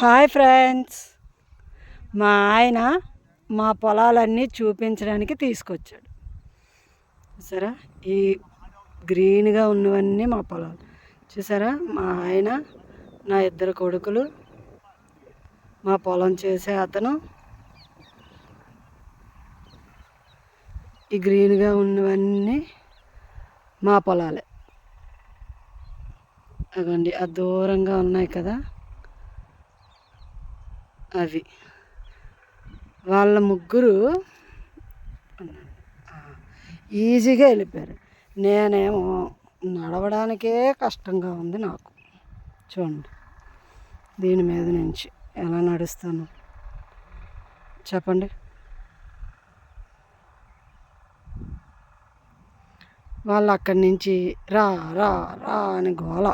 Hi friends, మా ఆయన మా పొలాలన్నీ చూపించడానికి తీసుకొచ్చాడు. చూసారా, ఈ గ్రీన్గా ఉన్నవన్నీ మా పొలాలు. చూసారా, మా ఆయన, నా ఇద్దరు కొడుకులు, మా పొలం చేసే అతను. ఈ గ్రీన్గా ఉన్నవన్నీ మా పొలాలే. అదండి, ఆ దూరంగా ఉన్నాయి కదా, అవి వాళ్ళ ముగ్గురు ఈజీగా వెళ్ళిపోయారు. నేనేమో నడవడానికే కష్టంగా ఉంది నాకు. చూడండి, దీని మీద నుంచి ఎలా నడుస్తాను చెప్పండి. వాళ్ళు అక్కడి నుంచి రా రా రా అని గోల.